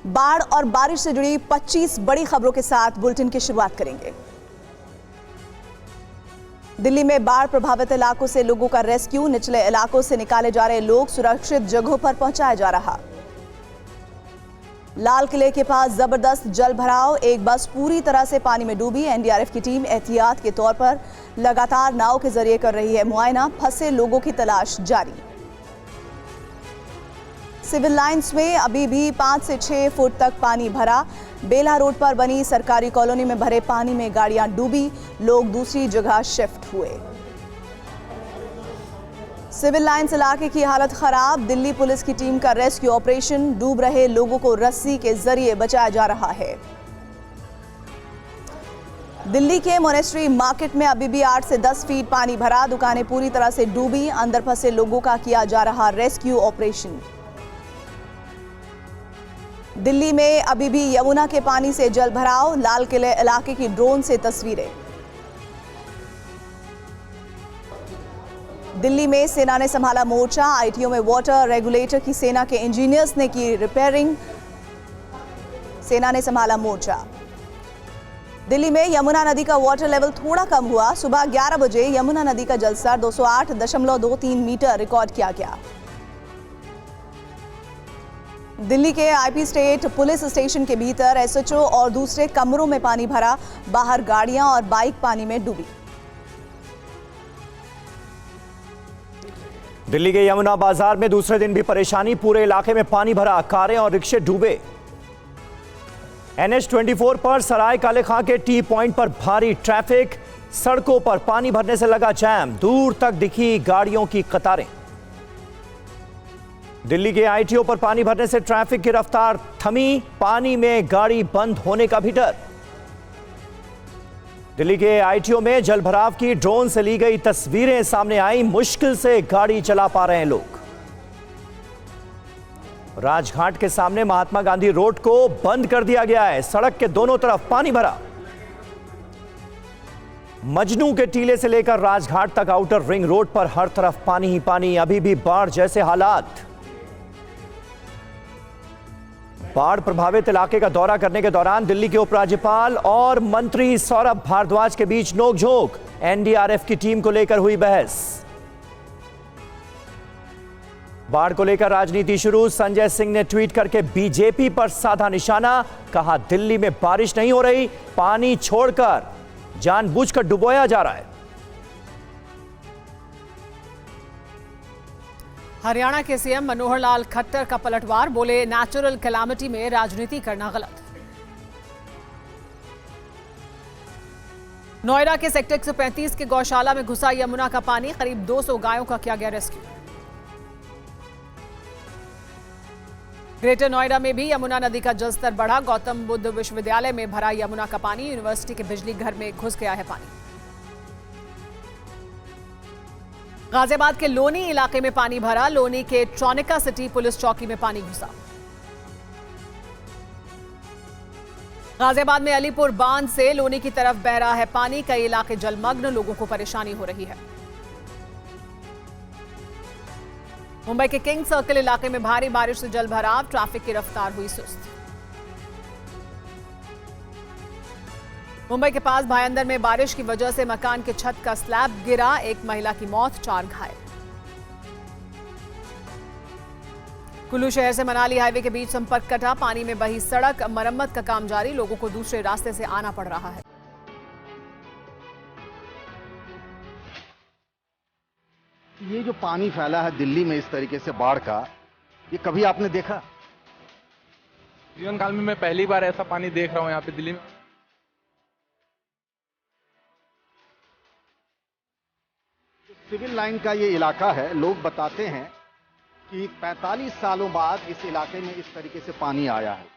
बाढ़ और बारिश से जुड़ी 25 बड़ी खबरों के साथ बुलेटिन की शुरुआत करेंगे। दिल्ली में बाढ़ प्रभावित इलाकों से लोगों का रेस्क्यू, निचले इलाकों से निकाले जा रहे लोग सुरक्षित जगहों पर पहुंचाया जा रहा। लाल किले के पास जबरदस्त जल भराव, एक बस पूरी तरह से पानी में डूबी। एनडीआरएफ की टीम एहतियात के तौर पर लगातार नाव के जरिए कर रही है मुआयना, फंसे लोगों की तलाश जारी। सिविल लाइंस में अभी भी 5 से 6 फुट तक पानी भरा। बेला रोड पर बनी सरकारी कॉलोनी में भरे पानी में गाड़ियां डूबी, लोग दूसरी जगह शिफ्ट हुए। सिविल लाइंस इलाके की हालत खराब, दिल्ली पुलिस की टीम का रेस्क्यू ऑपरेशन, डूब रहे लोगों को रस्सी के जरिए बचाया जा रहा है। दिल्ली के मोनेस्ट्री मार्केट में अभी भी 8 से 10 फीट पानी भरा, दुकानें पूरी तरह से डूबी, अंदर फंसे लोगों का किया जा रहा रेस्क्यू ऑपरेशन। दिल्ली में अभी भी यमुना के पानी से जल भराव, लाल किले इलाके की ड्रोन से तस्वीरें। दिल्ली में सेना ने संभाला मोर्चा, आईटीओ में वाटर रेगुलेटर की सेना के इंजीनियर्स ने की रिपेयरिंग, सेना ने संभाला मोर्चा। दिल्ली में यमुना नदी का वाटर लेवल थोड़ा कम हुआ, सुबह 11 बजे यमुना नदी का जलस्तर 208.23 मीटर रिकॉर्ड किया गया। दिल्ली के आईपी स्टेट पुलिस स्टेशन के भीतर एसएचओ और दूसरे कमरों में पानी भरा, बाहर गाड़ियां और बाइक पानी में डूबी। दिल्ली के यमुना बाजार में दूसरे दिन भी परेशानी, पूरे इलाके में पानी भरा, कारें और रिक्शे डूबे। NH24 पर सराय काले खां के टी पॉइंट पर भारी ट्रैफिक, सड़कों पर पानी भरने से लगा जैम, दूर तक दिखी गाड़ियों की कतारें। दिल्ली के आईटीओ पर पानी भरने से ट्रैफिक की रफ्तार थमी, पानी में गाड़ी बंद होने का भी डर। दिल्ली के आईटीओ में जलभराव की ड्रोन से ली गई तस्वीरें सामने आई, मुश्किल से गाड़ी चला पा रहे हैं लोग। राजघाट के सामने महात्मा गांधी रोड को बंद कर दिया गया है, सड़क के दोनों तरफ पानी भरा। मजनू के टीले से लेकर राजघाट तक आउटर रिंग रोड पर हर तरफ पानी ही पानी, अभी भी बाढ़ जैसे हालात। बाढ़ प्रभावित इलाके का दौरा करने के दौरान दिल्ली के उपराज्यपाल और मंत्री सौरभ भारद्वाज के बीच नोकझोंक, एनडीआरएफ की टीम को लेकर हुई बहस। बाढ़ को लेकर राजनीति शुरू, संजय सिंह ने ट्वीट करके बीजेपी पर साधा निशाना, कहा दिल्ली में बारिश नहीं हो रही, पानी छोड़कर जानबूझकर डुबोया जा रहा है। हरियाणा के सीएम मनोहर लाल खट्टर का पलटवार, बोले नेचुरल कैलामिटी में राजनीति करना गलत। नोएडा के सेक्टर 135 के गौशाला में घुसा यमुना का पानी, करीब 200 गायों का किया गया रेस्क्यू। ग्रेटर नोएडा में भी यमुना नदी का जलस्तर बढ़ा, गौतम बुद्ध विश्वविद्यालय में भरा यमुना का पानी, यूनिवर्सिटी के बिजली घर में घुस गया है पानी। गाजियाबाद के लोनी इलाके में पानी भरा, लोनी के ट्रॉनिका सिटी पुलिस चौकी में पानी घुसा। गाजियाबाद में अलीपुर बांध से लोनी की तरफ बह रहा है पानी, कई इलाके जलमग्न, लोगों को परेशानी हो रही है। मुंबई के किंग सर्कल इलाके में भारी बारिश से जल भराव, ट्रैफिक की रफ्तार हुई सुस्त। मुंबई के पास भायंदर में बारिश की वजह से मकान के छत का स्लैब गिरा, एक महिला की मौत, 4 घायल। कुल्लू शहर से मनाली हाईवे के बीच संपर्क कटा, पानी में बही सड़क, मरम्मत का काम जारी, लोगों को दूसरे रास्ते से आना पड़ रहा है। ये जो पानी फैला है दिल्ली में इस तरीके से बाढ़ का, ये कभी आपने देखा? जीवन काल में मैं पहली बार ऐसा पानी देख रहा हूं यहाँ पे दिल्ली में। सिविल लाइन का ये इलाका है, लोग बताते हैं कि 45 सालों बाद इस इलाके में इस तरीके से पानी आया है।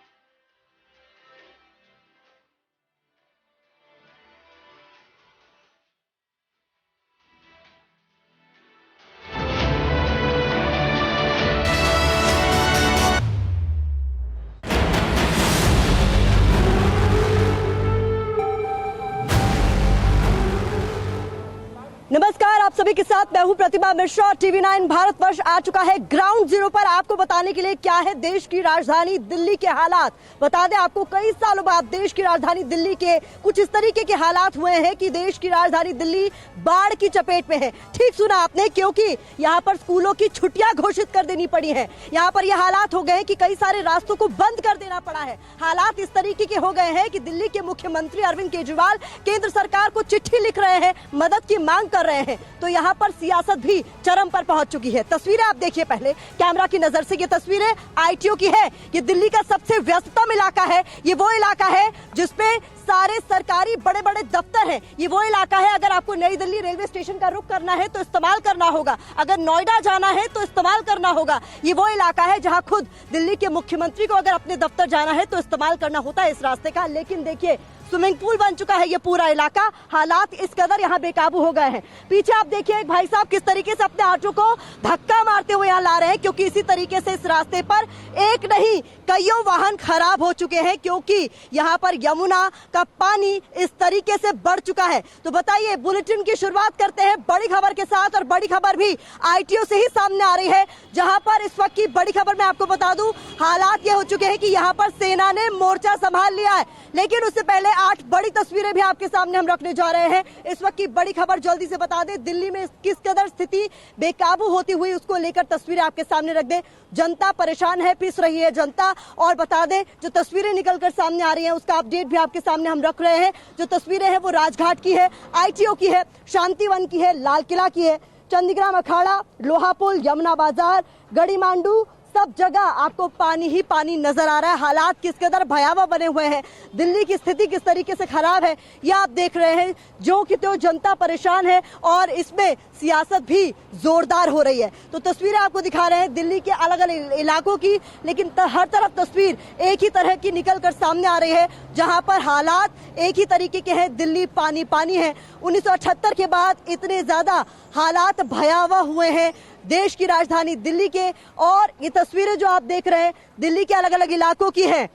नमस्कार, आप सभी के साथ मैं हूं प्रतिमा मिश्रा। TV9 भारतवर्ष आ चुका है ग्राउंड जीरो पर आपको बताने के लिए क्या है देश की राजधानी दिल्ली के हालात। बता दें आपको, कई सालों बाद देश की राजधानी दिल्ली के कुछ इस तरीके के हालात हुए हैं कि देश की राजधानी दिल्ली बाढ़ की चपेट में है। ठीक सुना आपने, क्योंकि यहाँ पर स्कूलों की छुट्टियां घोषित कर देनी पड़ी है। यहाँ पर यह हालात हो गए कि कई सारे रास्तों को बंद कर देना पड़ा है। हालात इस तरीके के हो गए हैं कि दिल्ली के मुख्यमंत्री अरविंद केजरीवाल केंद्र सरकार को चिट्ठी लिख रहे हैं, मदद की मांग कर रहे हैं। तो यहाँ पर सियासत भी चरम पर पहुंच चुकी है। तस्वीरें आप देखिए पहले कैमरा की नजर से। ये तस्वीरें ITO की है। ये दिल्ली का सबसे व्यस्ततम इलाका है। ये वो इलाका है जिसपे सारे सरकारी बड़े बड़े दफ्तर हैं। ये वो इलाका है, अगर आपको नई दिल्ली रेलवे स्टेशन का रुख करना है तो इस्तेमाल करना होगा, अगर नोएडा जाना है तो इस्तेमाल करना होगा। ये वो इलाका है जहां खुद दिल्ली के मुख्यमंत्री को अगर अपने दफ्तर जाना है तो इस्तेमाल करना होता है इस रास्ते का। लेकिन देखिए, स्विमिंग पूल बन चुका है ये पूरा इलाका। हालात इस कदर यहाँ बेकाबू हो गए हैं। पीछे आप देखिए एक भाई साहब किस तरीके से अपने ऑटो को धक्का मारते हुए यहाँ ला रहे हैं, क्योंकि इसी तरीके से इस रास्ते पर एक नहीं कईयों वाहन खराब हो चुके हैं, क्योंकि यहाँ पर यमुना का पानी इस तरीके से बढ़ चुका है। तो बताइए, बुलेटिन की शुरुआत करते हैं बड़ी खबर के साथ, और बड़ी खबर भी ITO से ही सामने आ रही है, जहां पर इस वक्त की बड़ी खबर मैं आपको बता दूं, हालात ये हो चुके हैं कि यहाँ पर सेना ने मोर्चा संभाल लिया है। लेकिन उससे पहले 8 बड़ी तस्वीरें भी आपके सामने हम रखने जा रहे हैं। इस वक्त की बड़ी खबर जल्दी से बता दें, दिल्ली में किस कदर स्थिति बेकाबू होती हुई उसको लेकर तस्वीरें आपके सामने रख दें। जनता परेशान है, पिस रही है जनता। और बता दें, जो तस्वीरें निकलकर सामने आ रही हैं उसका अपडेट भी आपके सामने हम रख रहे हैं। जो तस्वीरें हैं वो राजघाट की है, ITO की है, शांतिवन की है, लाल किला की है, चंदीग्राम अखाड़ा, लोहा पुल, यमुना बाजार, गड़ी मांडू, सब जगह आपको पानी ही पानी नजर आ रहा है। हालात किस कदर भयावह बने हुए हैं, दिल्ली की स्थिति किस तरीके से खराब है, यह आप देख रहे हैं। जो कि तो जनता परेशान है और इसमें सियासत भी जोरदार हो रही है। तो तस्वीरें आपको दिखा रहे हैं दिल्ली के अलग अलग इलाकों की, लेकिन हर तरफ तस्वीर एक ही तरह की निकल कर सामने आ रही है, जहां पर हालात एक ही तरीके के हैं। दिल्ली पानी पानी है। 1978 के बाद इतने ज्यादा हालात भयावह हुए हैं देश की राजधानी दिल्ली के। और ये तस्वीरें जो आप देख रहे हैं दिल्ली के अलग अलग इलाकों की है।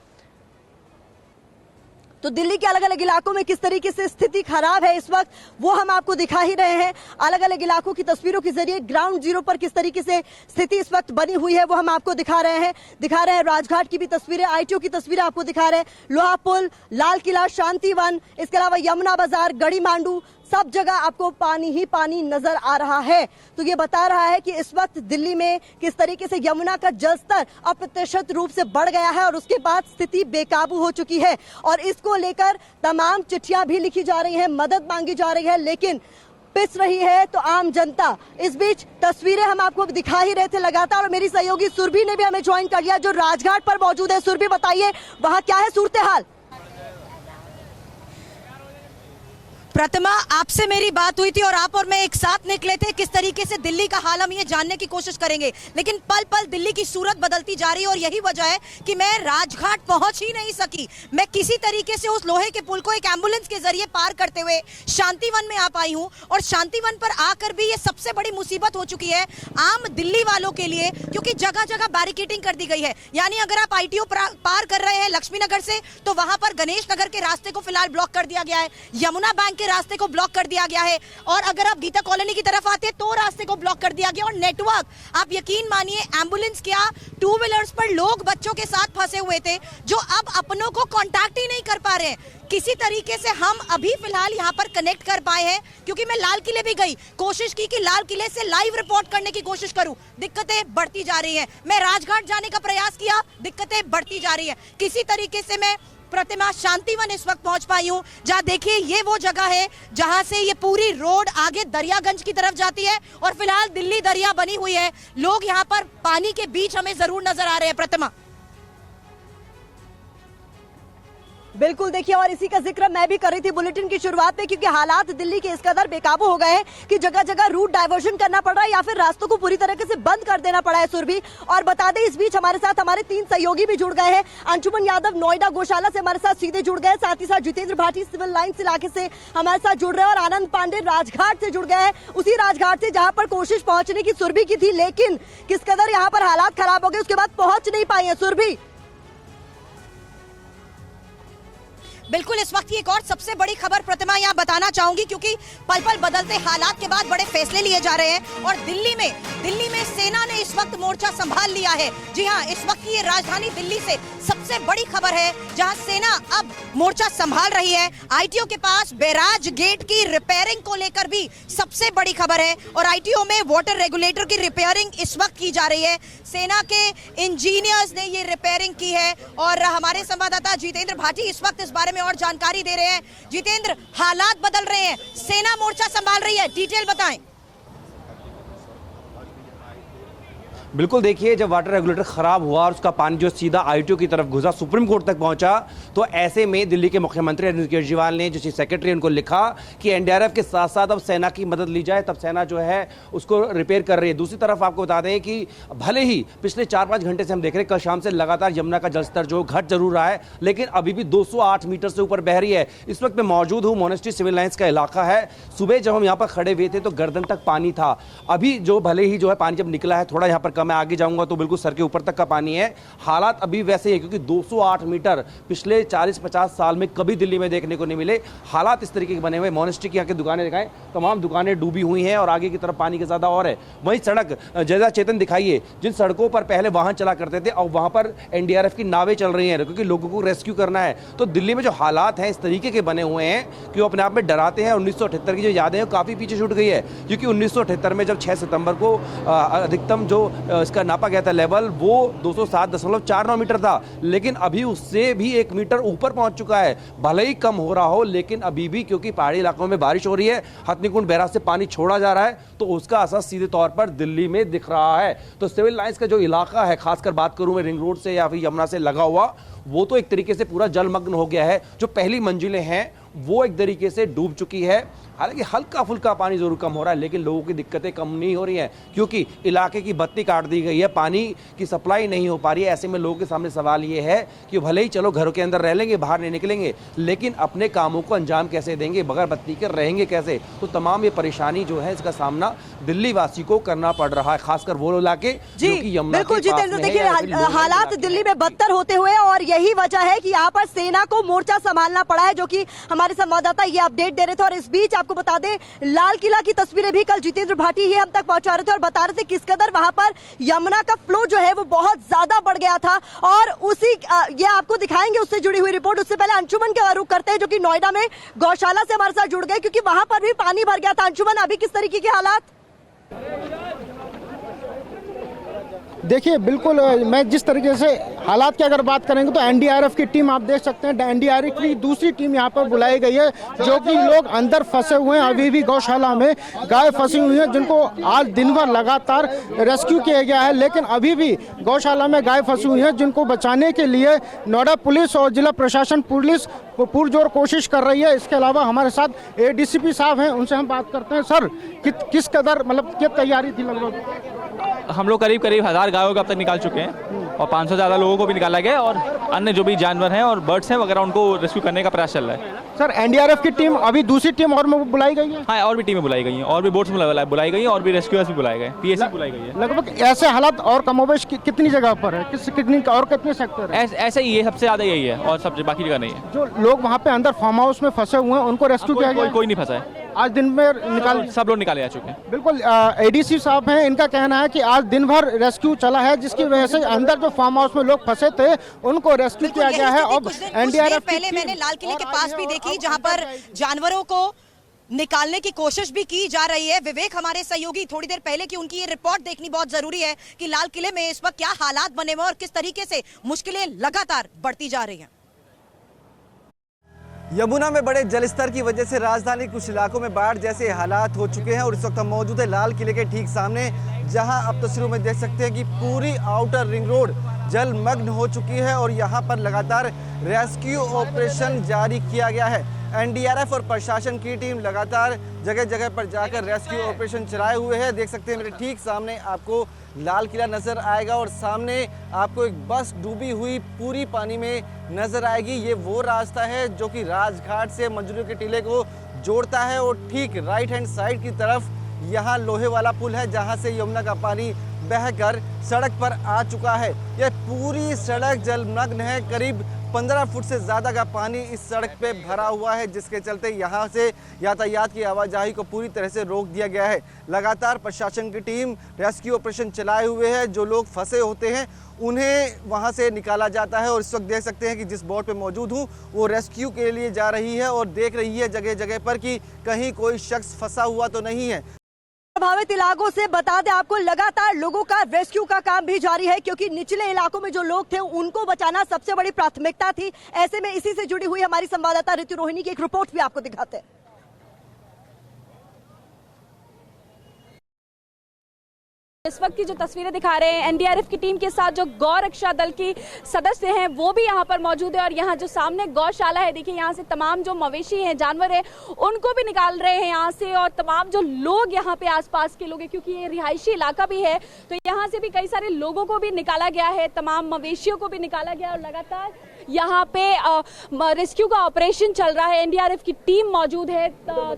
तो दिल्ली के अलग अलग इलाकों में किस तरीके से स्थिति खराब है इस वक्त, वो हम आपको दिखा ही रहे हैं। अलग अलग इलाकों की तस्वीरों के जरिए ग्राउंड जीरो पर किस तरीके से स्थिति इस वक्त बनी हुई है वो हम आपको दिखा रहे हैं। राजघाट की भी तस्वीरें, ITO की तस्वीरें आपको दिखा रहे हैं। लोहा पुल, लाल किला, शांतिवन, इसके अलावा यमुना बाजार, गड़ी मांडू, सब जगह आपको पानी ही पानी नजर आ रहा है। तो ये बता रहा है कि इस वक्त दिल्ली में किस तरीके से यमुना का जलस्तर अप्रत्याशित रूप से बढ़ गया है और उसके बाद स्थिति बेकाबू हो चुकी है। और इसको लेकर तमाम चिट्ठियां भी लिखी जा रही हैं, मदद मांगी जा रही है, लेकिन पिस रही है तो आम जनता। इस बीच तस्वीरें हम आपको दिखा ही रहे थे लगातार, और मेरी सहयोगी सुरभि ने भी हमें ज्वाइन कर लिया जो राजघाट पर मौजूद है। सुरभि, बताइए वहां क्या है सूरत हाल? प्रतिमा, आपसे मेरी बात हुई थी और आप और मैं एक साथ निकले थे। किस तरीके से दिल्ली का हाल हम ये जानने की कोशिश करेंगे, लेकिन पल पल दिल्ली की सूरत बदलती जा रही है और यही वजह है कि मैं राजघाट पहुंच ही नहीं सकी। मैं किसी तरीके से उस लोहे के पुल को एक एम्बुलेंस के जरिए पार करते हुए शांतिवन में आ पाई हूं, और शांतिवन पर आकर भी ये सबसे बड़ी मुसीबत हो चुकी है आम दिल्ली वालों के लिए, क्योंकि जगह जगह बैरिकेडिंग कर दी गई है। यानी अगर आप ITO पार कर रहे हैं लक्ष्मी नगर से, तो वहां पर गणेश नगर के रास्ते को फिलहाल ब्लॉक कर दिया गया है, यमुना बैंक के रास्ते को ब्लॉक कर दिया गया है, और अगर आप गीता कॉलोनी की तरफ आते तो रास्ते को ब्लॉक कर दिया गया। और नेटवर्क, आप यकीन मानिए, एम्बुलेंस क्या, 2 व्हीलर्स पर लोग बच्चों के साथ फंसे हुए थे जो अब अपनों को कांटेक्ट ही नहीं कर पा रहे हैं। किसी तरीके से हम अभी फिलहाल यहाँ पर कनेक्ट कर पाए हैं, क्योंकि मैं लाल किले भी गई, कोशिश की कि लाल किले से लाइव रिपोर्ट करने की कोशिश करूं, दिक्कतें बढ़ती जा रही हैं। मैं राजघाट जाने का प्रयास किया, दिक्कतें बढ़ती जा रही है। किसी तरीके से मैं प्रतिमा शांतिवन इस वक्त पहुंच पाई हूं, जहां देखिए ये वो जगह है जहां से ये पूरी रोड आगे दरियागंज की तरफ जाती है, और फिलहाल दिल्ली दरिया बनी हुई है। लोग यहां पर पानी के बीच हमें जरूर नजर आ रहे हैं। प्रतिमा, बिल्कुल, देखिए, और इसी का जिक्र मैं भी कर रही थी बुलेटिन की शुरुआत में, क्योंकि हालात दिल्ली के इस कदर बेकाबू हो गए हैं कि जगह जगह रूट डाइवर्जन करना पड़ रहा है या फिर रास्तों को पूरी तरीके से बंद कर देना पड़ा है। सुरभि, और बता दें इस बीच हमारे साथ हमारे 3 सहयोगी भी जुड़ गए हैं। अंशुमन यादव नोएडा गौशाला से हमारे साथ सीधे जुड़ गए, साथ ही साथ जितेंद्र भाटी सिविल लाइन्स इलाके से हमारे साथ जुड़ रहे हैं, और आनंद पांडे राजघाट से जुड़ गए हैं, उसी राजघाट से जहां पर कोशिश पहुंचने की सुरभि की थी, लेकिन किस कदर यहाँ पर हालात खराब हो गए उसके बाद पहुंच नहीं पाई है। सुरभि, बिल्कुल, इस वक्त की एक और सबसे बड़ी खबर प्रतिमा यहाँ बताना चाहूंगी, क्योंकि पल पल बदलते हालात के बाद बड़े फैसले लिए जा रहे हैं और दिल्ली में सेना ने इस वक्त मोर्चा संभाल लिया है। जी हाँ, इस वक्त की ये राजधानी दिल्ली से सबसे बड़ी खबर है, जहां सेना अब मोर्चा संभाल रही है। आईटीओ के पास बैराज गेट की रिपेयरिंग को लेकर भी सबसे बड़ी खबर है और आईटीओ में वाटर रेगुलेटर की रिपेयरिंग इस वक्त की जा रही है। सेना के इंजीनियर्स ने ये रिपेयरिंग की है और हमारे संवाददाता जितेंद्र भाटी इस वक्त इस बारे में और जानकारी दे रहे हैं। जितेंद्र, हालात बदल रहे हैं, सेना मोर्चा संभाल रही है, डिटेल बताएं। बिल्कुल, देखिए, जब वाटर रेगुलेटर खराब हुआ और उसका पानी जो सीधा आईटीओ की तरफ घुसा, सुप्रीम कोर्ट तक पहुंचा, तो ऐसे में दिल्ली के मुख्यमंत्री अरविंद केजरीवाल ने जो चीफ सेक्रेटरी उनको लिखा कि एनडीआरएफ के साथ साथ अब सेना की मदद ली जाए। तब सेना जो है उसको रिपेयर कर रही है। दूसरी तरफ आपको बता दें कि भले ही पिछले 4-5 घंटे से हम देख रहे हैं, कल शाम से लगातार यमुना का जलस्तर जो घट जरूर रहा है, लेकिन अभी भी 208 मीटर से ऊपर बह रही है। इस वक्त मैं मौजूद हूँ, मोनेस्ट्री सिविल लाइंस का इलाका है। सुबह जब हम यहाँ पर खड़े हुए थे तो गर्दन तक पानी था। अभी जो भले ही जो है पानी जब निकला है, थोड़ा यहाँ पर कम है, आगे जाऊंगा तो बिल्कुल सर के ऊपर तक का पानी है। हालात अभी वैसे ही है, क्योंकि 208 मीटर पिछले 40-50 साल में कभी दिल्ली में देखने को नहीं मिले। हालात इस तरीके के बने हुए। मोनेस्ट्री की यहाँ की दुकानें दिखाएं, तमाम दुकानें डूबी हुई हैं और आगे की तरफ पानी का ज्यादा और है। वहीं सड़क जैसा चेतन दिखाइए, जिन सड़कों पर पहले वाहन चला करते थे, अब वहां पर एनडीआरएफ की नावें चल रही हैं, क्योंकि लोगों को रेस्क्यू करना है। तो दिल्ली में जो हालात हैं इस तरीके के बने हुए हैं कि वो अपने आप में डराते हैं। 1978 की जो यादें हैं काफी पीछे छूट गई है, क्योंकि 1978 में जब 6 सितंबर को अधिकतम जो इसका नापा गया था लेवल, वो 207.49 मीटर था, लेकिन अभी उससे भी 1 मीटर ऊपर पहुंच चुका है। भले ही कम हो रहा हो, लेकिन अभी भी क्योंकि पहाड़ी इलाकों में बारिश हो रही है, हथनीकुंड बैराज से पानी छोड़ा जा रहा है, तो उसका असर सीधे तौर पर दिल्ली में दिख रहा है। तो सिविल लाइंस का जो इलाका है, खासकर बात करूं मैं रिंग रोड से या फिर यमुना से लगा हुआ, वो तो एक तरीके से पूरा जलमग्न हो गया है। जो पहली मंजिलें हैं वो एक तरीके से डूब चुकी है। हालांकि हल्का फुल्का पानी जरूर कम हो रहा है, लेकिन लोगों की दिक्कतें कम नहीं हो रही हैं, क्योंकि इलाके की बत्ती काट दी गई है, पानी की सप्लाई नहीं हो पा रही है। ऐसे में लोगों के सामने सवाल ये है कि भले ही चलो घरों के अंदर रह लेंगे, बाहर नहीं निकलेंगे, लेकिन अपने कामों को अंजाम कैसे देंगे, बगैर बत्ती के रहेंगे कैसे। तो तमाम ये परेशानी जो है, इसका सामना दिल्ली वासी को करना पड़ रहा है, खासकर वो इलाके जो कि यमुना के बिल्कुल पास जितेंद्र, में है देखिए या फिर लोअर हालात इलाके दिल्ली में बदतर होते हुए और यही वजह है कि यहाँ पर सेना को मोर्चा संभालना पड़ा है, जो कि हमारे संवाददाता ये अपडेट दे रहे थे। और इस बीच आपको बता दें, लाल किला की तस्वीरें भी कल जितेंद्र भाटी ही हम तक पहुंचा रहे थे और बता रहे थे किस कदर वहां पर यमुना का फ्लो जो है वो बहुत ज्यादा बढ़ गया था। और उसी ये आपको दिखाएंगे उससे जुड़ी हुई रिपोर्ट। उससे पहले अंशुमन का रुख करते हैं, जो कि नोएडा में गौशाला से हमारे साथ जुड़ गए, क्योंकि वहां पर भी पानी भर गया था। अंशुमन, अभी किस तरीके के हालात? देखिए, बिल्कुल मैं जिस तरीके से हालात की अगर बात करेंगे तो एनडीआरएफ की टीम आप देख सकते हैं, एनडीआरएफ की दूसरी टीम यहाँ पर बुलाई गई है, जो कि लोग अंदर फंसे हुए हैं। अभी भी गौशाला में गाय फंसी हुई हैं, जिनको आज दिन भर लगातार रेस्क्यू किया गया है, लेकिन अभी भी गौशाला में गाय फंसी हुई हैं, जिनको बचाने के लिए नोएडा पुलिस और जिला प्रशासन पुलिस पुरजोर कोशिश कर रही है। इसके अलावा हमारे साथ एडीसीपी साहब हैं, उनसे हम बात करते हैं। सर, किस कदर मतलब क्या तैयारी थी? लगभग हम लोग करीब 1000 गायों को अब तक निकाल चुके हैं और 500 से ज़्यादा लोगों को भी निकाला गया और अन्य जो भी जानवर हैं और बर्ड्स हैं वगैरह, उनको रेस्क्यू करने का प्रयास चल रहा है। सर, एनडीआरएफ की टीम अभी दूसरी टीम और में बुलाई गई है? हाँ, और भी टीमें बुलाई गई हैं, और भी बोट्स बुलाई गई हैं, और भी रेस्क्यूअर्स भी बुलाए गए, पीएससी बुलाई गई है। लगभग ऐसे हालात और कमोबेश कितनी जगह पर है, कितने सेक्टर है? ऐसे ही, ये सबसे ज़्यादा यही है और सब बाकी जगह नहीं है। जो लोग वहाँ पे अंदर फार्म हाउस में फंसे हुए हैं, उनको रेस्क्यू किया गया? कोई नहीं फंसा है, आज दिन में सब लोग निकाले जा चुके हैं। बिल्कुल, एडीसी साहब हैं, इनका कहना है कि आज दिन भर रेस्क्यू चला है, जिसकी वजह से अंदर जो फार्म हाउस में लोग फंसे थे उनको रेस्क्यू किया गया है। अब एनडीआरएफ पहले मैंने लाल किले के पास भी देखी, जहां पर जानवरों को निकालने की कोशिश भी की जा रही है। विवेक, हमारे सहयोगी, थोड़ी देर पहले की उनकी ये रिपोर्ट देखनी बहुत जरूरी है कि लाल किले में इस वक्त क्या हालात बने हुए और किस तरीके से मुश्किलें लगातार बढ़ती जा रही हैं। यमुना में बड़े जलस्तर की वजह से राजधानी कुछ इलाकों में बाढ़ जैसे हालात हो चुके हैं और इस वक्त हम मौजूद है लाल किले के ठीक सामने, जहां आप तस्वीरों में देख सकते हैं कि पूरी आउटर रिंग रोड जलमग्न हो चुकी है और यहां पर लगातार रेस्क्यू ऑपरेशन जारी किया गया है। एनडीआरएफ और प्रशासन की टीम लगातार जगह जगह पर जाकर रेस्क्यू ऑपरेशन चलाए हुए हैं। देख सकते हैं मेरे ठीक सामने आपको लाल किला नजर आएगा और सामने आपको एक बस डूबी हुई पूरी पानी में नजर आएगी। ये वो रास्ता है जो कि राजघाट से मंजूरियों के टीले को जोड़ता है और ठीक राइट हैंड साइड की तरफ यहाँ लोहे वाला पुल है, जहाँ से यमुना का पानी बहकर सड़क पर आ चुका है। यह पूरी सड़क जलमग्न है। करीब 15 फुट से ज़्यादा का पानी इस सड़क पे भरा हुआ है, जिसके चलते यहाँ से यातायात की आवाजाही को पूरी तरह से रोक दिया गया है। लगातार प्रशासन की टीम रेस्क्यू ऑपरेशन चलाए हुए है। जो लोग फंसे होते हैं उन्हें वहाँ से निकाला जाता है और इस वक्त देख सकते हैं कि जिस बोट पे मौजूद हूँ वो रेस्क्यू के लिए जा रही है और देख रही है जगह जगह पर कि कहीं कोई शख्स फंसा हुआ तो नहीं है। प्रभावित इलाकों से बता दें आपको, लगातार लोगों का रेस्क्यू का काम भी जारी है, क्योंकि निचले इलाकों में जो लोग थे उनको बचाना सबसे बड़ी प्राथमिकता थी। ऐसे में इसी से जुड़ी हुई हमारी संवाददाता ऋतु रोहिणी की एक रिपोर्ट भी आपको दिखाते हैं। इस वक्त की जो तस्वीरें दिखा रहे हैं, एनडीआरएफ की टीम के साथ जो गौ रक्षा दल की सदस्य हैं वो भी यहाँ पर मौजूद है और यहाँ जो सामने गौशाला है, देखिए यहाँ से तमाम जो मवेशी हैं, जानवर हैं, उनको भी निकाल रहे हैं यहाँ से। और तमाम जो लोग यहाँ पे आसपास के लोग हैं, क्योंकि ये रिहायशी इलाका भी है, तो यहाँ से भी कई सारे लोगों को भी निकाला गया है, तमाम मवेशियों को भी निकाला गया और लगातार यहाँ पे रेस्क्यू का ऑपरेशन चल रहा है। एनडीआरएफ की टीम मौजूद है,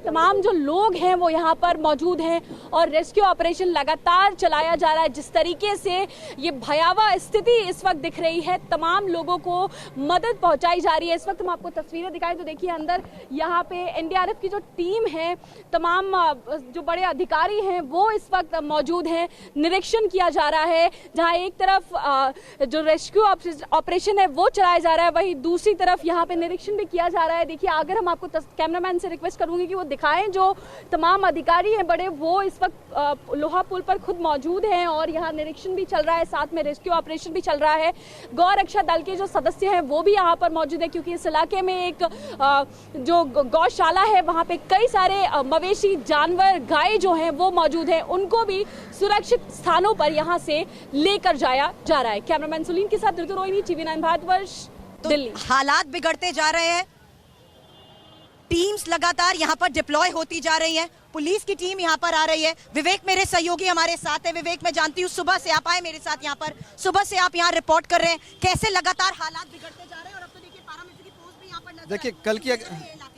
तमाम जो लोग हैं वो यहाँ पर मौजूद हैं और रेस्क्यू ऑपरेशन लगातार चलाया जा रहा है। जिस तरीके से ये भयावह स्थिति इस वक्त दिख रही है, तमाम लोगों को मदद पहुंचाई जा रही है। इस वक्त हम आपको तस्वीरें दिखाएं तो देखिए अंदर यहाँ पे एनडीआरएफ की जो टीम है, तमाम जो बड़े अधिकारी हैं वो इस वक्त मौजूद हैं। निरीक्षण किया जा रहा है, जहाँ एक तरफ जो रेस्क्यू ऑपरेशन है वो चलाया जा रहा है, वहीं दूसरी तरफ यहाँ पे निरीक्षण भी किया जा रहा है। देखिए अगर हम आपको कैमरामैन से रिक्वेस्ट करूंगी कि वो दिखाएं, जो तमाम अधिकारी हैं बड़े, वो इस वक्त लोहा पुल पर खुद मौजूद हैं और यहाँ निरीक्षण भी चल रहा है, साथ में रेस्क्यू ऑपरेशन भी चल रहा है। गौ रक्षा दल के जो सदस्य हैं वो भी यहाँ पर मौजूद है, क्योंकि इस इलाके में एक जो गौशाला है वहाँ पे कई सारे मवेशी, जानवर, गाय जो हैं वो मौजूद हैं, उनको भी सुरक्षित स्थानों पर यहाँ से लेकर जाया जा रहा है। कैमरामैन सुलीन के साथ ऋतु रोहिणी, TV9 भारतवर्ष, दिल्ली। हालात बिगड़ते जा रहे हैं, टीम्स लगातार यहाँ पर डिप्लॉय होती जा रही है, पुलिस की टीम यहाँ पर आ रही है। विवेक मेरे सहयोगी हमारे साथ है। विवेक, मैं जानती हूँ सुबह से आप आए मेरे साथ यहाँ पर, सुबह से आप यहाँ रिपोर्ट कर रहे हैं, कैसे लगातार हालात बिगड़ते जा रहे हैं और अब तो देखिए पैरामिलिट्री फोर्स भी यहाँ पर नजर। देखिए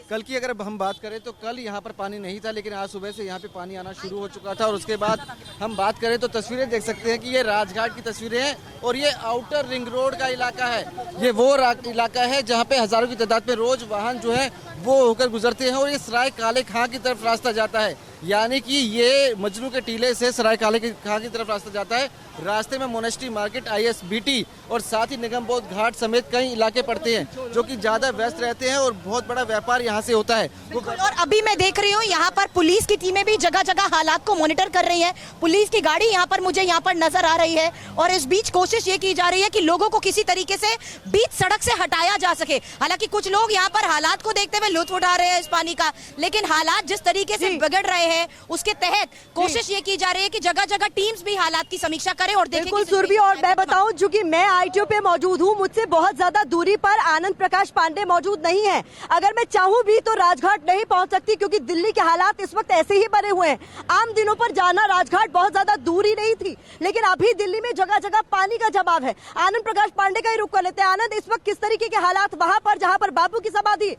कल की अगर हम बात करें तो कल यहाँ पर पानी नहीं था, लेकिन आज सुबह से यहाँ पे पानी आना शुरू हो चुका था। और उसके बाद हम बात करें तो तस्वीरें देख सकते हैं कि ये राजघाट की तस्वीरें हैं और ये आउटर रिंग रोड का इलाका है। ये वो इलाका है जहाँ पे हजारों की तादाद में रोज वाहन जो है वो होकर गुजरते हैं और ये सराय काले खां की तरफ रास्ता जाता है, यानी कि ये मजनू के टीले से सराय काले खां की तरफ रास्ता जाता है। रास्ते में मोनेस्ट्री मार्केट, ISBT और साथ ही निगम बोध घाट समेत कई इलाके पड़ते हैं जो कि ज्यादा व्यस्त रहते हैं और बहुत बड़ा व्यापार यहाँ से होता है। और अभी मैं देख रही हूँ यहाँ पर पुलिस की टीमें भी जगह जगह हालात को मॉनिटर कर रही हैं। पुलिस की गाड़ी यहाँ पर मुझे यहाँ पर नजर आ रही है और इस बीच कोशिश ये की जा रही है कि लोगों को किसी तरीके से बीच सड़क से हटाया जा सके। हालांकि कुछ लोग यहाँ पर हालात को देखते हुए लुत्फ उठा रहे हैं इस पानी का, लेकिन हालात जिस तरीके से बिगड़ रहे हैं उसके तहत कोशिश ये की जा रही है कि जगह जगह टीम्स भी हालात की समीक्षा करें और देखें। बिल्कुल सुरभि, और मैं बताऊं चूंकि मैं ITO पे मौजूद हूं, मुझसे बहुत ज्यादा दूरी पर आनंद प्रकाश पांडे मौजूद नहीं है। अगर मैं चाहूं भी तो राजघाट नहीं पहुंच सकती, क्योंकि दिल्ली के हालात इस वक्त ऐसे ही बने हुए हैं। आम दिनों पर जाना राजघाट बहुत ज्यादा दूरी नहीं थी, लेकिन अभी दिल्ली में जगह जगह पानी का जमाव है। आनंद प्रकाश पांडे का ही रुख कर लेते हैं। आनंद, इस वक्त किस तरीके के हालात वहां पर जहां पर बापू की समाधि?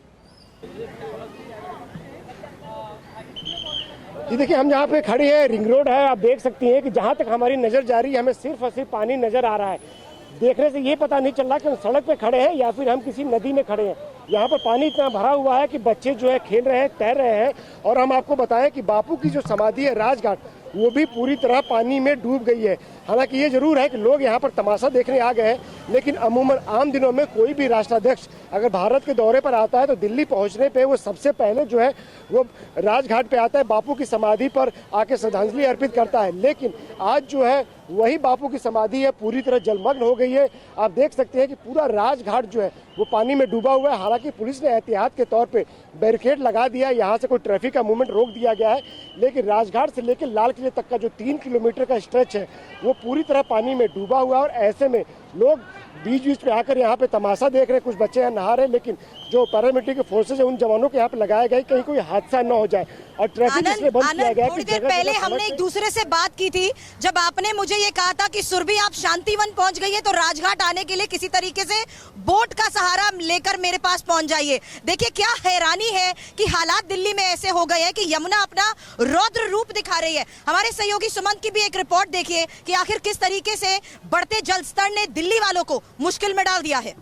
जी देखिए, हम जहाँ पे खड़े हैं रिंग रोड है, आप देख सकती हैं कि जहाँ तक हमारी नज़र जा रही है हमें सिर्फ और सिर्फ पानी नज़र आ रहा है। देखने से ये पता नहीं चल रहा कि हम सड़क पे खड़े हैं या फिर हम किसी नदी में खड़े हैं। यहाँ पर पानी इतना भरा हुआ है कि बच्चे जो है खेल रहे हैं, तैर रहे हैं। और हम आपको बताएं कि बापू की जो समाधि है राजघाट, वो भी पूरी तरह पानी में डूब गई है। हालांकि ये जरूर है कि लोग यहाँ पर तमाशा देखने आ गए हैं, लेकिन अमूमन आम दिनों में कोई भी राष्ट्राध्यक्ष अगर भारत के दौरे पर आता है तो दिल्ली पहुँचने पे वो सबसे पहले जो है वो राजघाट पे आता है, बापू की समाधि पर आके श्रद्धांजलि अर्पित करता है। लेकिन आज जो है वही बापू की समाधि है पूरी तरह जलमग्न हो गई है। आप देख सकते हैं कि पूरा राजघाट जो है वो पानी में डूबा हुआ है। हालांकि पुलिस ने एहतियात के तौर पे बैरिकेड लगा दिया है, यहाँ से कोई ट्रैफिक का मूवमेंट रोक दिया गया है, लेकिन राजघाट से लेकर लाल किले तक का जो 3 किलोमीटर का स्ट्रेच है वो पूरी तरह पानी में डूबा हुआ है। और ऐसे में लोग बीच पे आकर यहाँ पे तमाशा देख रहे हैं, कुछ बच्चे यहाँ नहा रहे हैं, लेकिन जो पैरामिलिट्री के फोर्सेज है उन जवानों के यहाँ पे लगाए गए कहीं कोई हादसा न हो जाए। और ट्रैफिक इसलिए बंद किया गया है। थोड़ी देर पहले हमने एक दूसरे से बात की थी, जब आपने मुझे ये कहा था कि सुरभि आप शांतिवन पहुंच गई है तो राजघाट आने के लिए किसी तरीके से बोट का सहारा लेकर मेरे पास पहुंच जाइए। देखिए क्या हैरानी है कि हालात दिल्ली में ऐसे हो गए हैं कि यमुना अपना रौद्र रूप दिखा रही है। हमारे सहयोगी सुमंत की भी एक रिपोर्ट देखिए कि आखिर किस तरीके से बढ़ते जल स्तर ने दिल्ली वालों को मुश्किल में डाल दिया है।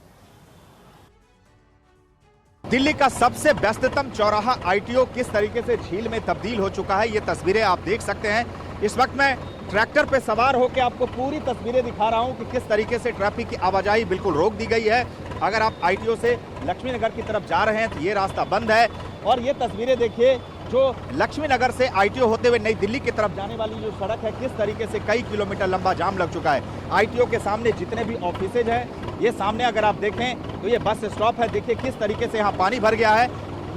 दिल्ली का सबसे व्यस्ततम चौराहा आईटीओ किस तरीके से झील में तब्दील हो चुका है, ये तस्वीरें आप देख सकते हैं। इस वक्त मैं ट्रैक्टर पे सवार होकर आपको पूरी तस्वीरें दिखा रहा हूं कि किस तरीके से ट्रैफिक की आवाजाही बिल्कुल रोक दी गई है। अगर आप आईटीओ से लक्ष्मी नगर की तरफ जा रहे हैं तो ये रास्ता बंद है। और ये तस्वीरें देखिए, जो लक्ष्मी नगर से आईटीओ होते हुए नई दिल्ली की तरफ जाने वाली जो सड़क है, किस तरीके से कई किलोमीटर लंबा जाम लग चुका है। आईटीओ के सामने जितने भी ऑफिसेज हैं, ये सामने अगर आप देखें तो ये बस स्टॉप है। देखिए किस तरीके से यहाँ पानी भर गया है।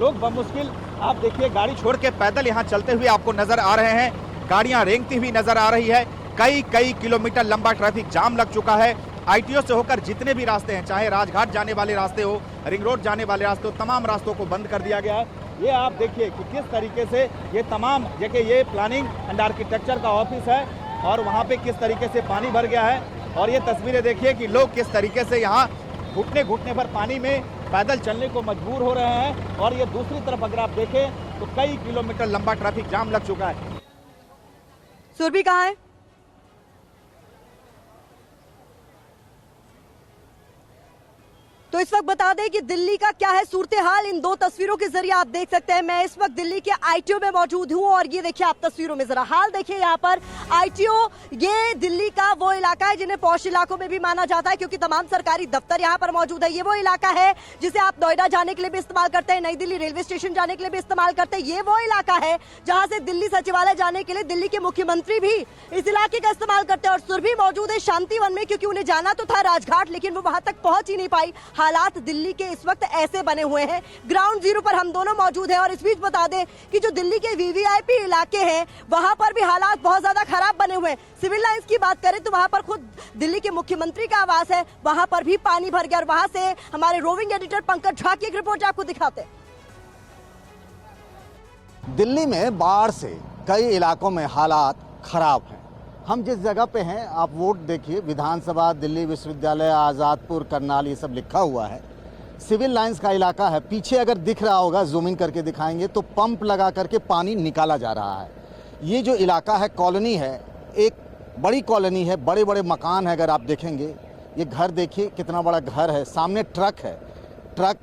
लोग बमुश्किल आप देखिए गाड़ी छोड़ के पैदल यहाँ चलते हुए आपको नजर आ रहे हैं। गाड़ियां रेंगती हुई नजर आ रही है। कई किलोमीटर लंबा ट्रैफिक जाम लग चुका है। आईटीओ से होकर जितने भी रास्ते हैं, चाहे राजघाट जाने वाले रास्ते हो, रिंग रोड जाने वाले रास्ते हो, तमाम रास्तों को बंद कर दिया गया है। ये आप देखिए कि किस तरीके से ये तमाम जगह, ये प्लानिंग एंड आर्किटेक्चर का ऑफिस है और वहाँ पे किस तरीके से पानी भर गया है। और ये तस्वीरें देखिए कि लोग किस तरीके से यहाँ घुटने भर पानी में पैदल चलने को मजबूर हो रहे हैं। और ये दूसरी तरफ अगर आप देखें तो कई किलोमीटर लंबा ट्रैफिक जाम लग चुका है। सुरभि कहाँ है? तो इस वक्त बता दें कि दिल्ली का क्या है सूरत हाल, इन दो तस्वीरों के जरिए आप देख सकते हैं। मैं इस वक्त दिल्ली के आईटीओ में मौजूद हूं और ये देखिए आप तस्वीरों में जरा हाल देखिए। यहाँ पर आईटीओ, ये दिल्ली का वो इलाका है जिन्हें पॉश इलाकों में भी माना जाता है, क्योंकि तमाम सरकारी दफ्तर यहाँ पर मौजूद है। ये वो इलाका है जिसे आप नोएडा जाने के लिए भी इस्तेमाल करते हैं, नई दिल्ली रेलवे स्टेशन जाने के लिए भी इस्तेमाल करते हैं। ये वो इलाका है जहाँ से दिल्ली सचिवालय जाने के लिए दिल्ली के मुख्यमंत्री भी इस इलाके का इस्तेमाल करते हैं। और सुरभि मौजूद है शांतिवन में, क्योंकि उन्हें जाना तो था राजघाट, लेकिन वो वहां तक पहुंच ही नहीं पाई। हालात दिल्ली के इस वक्त ऐसे बने हुए हैं। ग्राउंड जीरो पर हम दोनों मौजूद हैं और इस बीच बता दें कि जो दिल्ली के वीवीआईपी इलाके हैं वहां पर भी हालात बहुत ज्यादा खराब बने हुए हैं। सिविल लाइंस की बात करें तो वहां पर खुद दिल्ली के मुख्यमंत्री का आवास है, वहां पर भी पानी भर गया। और वहां से हमारे रोविंग एडिटर पंकज झा की एक रिपोर्ट आपको दिखाते हैं। दिल्ली में बाढ़ से कई इलाकों में हालात खराब हैं। हम जिस जगह पे हैं, आप वोट देखिए, विधानसभा, दिल्ली विश्वविद्यालय, आज़ादपुर, करनाल, ये सब लिखा हुआ है। सिविल लाइंस का इलाका है। पीछे अगर दिख रहा होगा, जूम इन करके दिखाएंगे तो पंप लगा करके पानी निकाला जा रहा है। ये जो इलाका है, कॉलोनी है, एक बड़ी कॉलोनी है, बड़े बड़े मकान है। अगर आप देखेंगे, ये घर देखिए कितना बड़ा घर है। सामने ट्रक है, ट्रक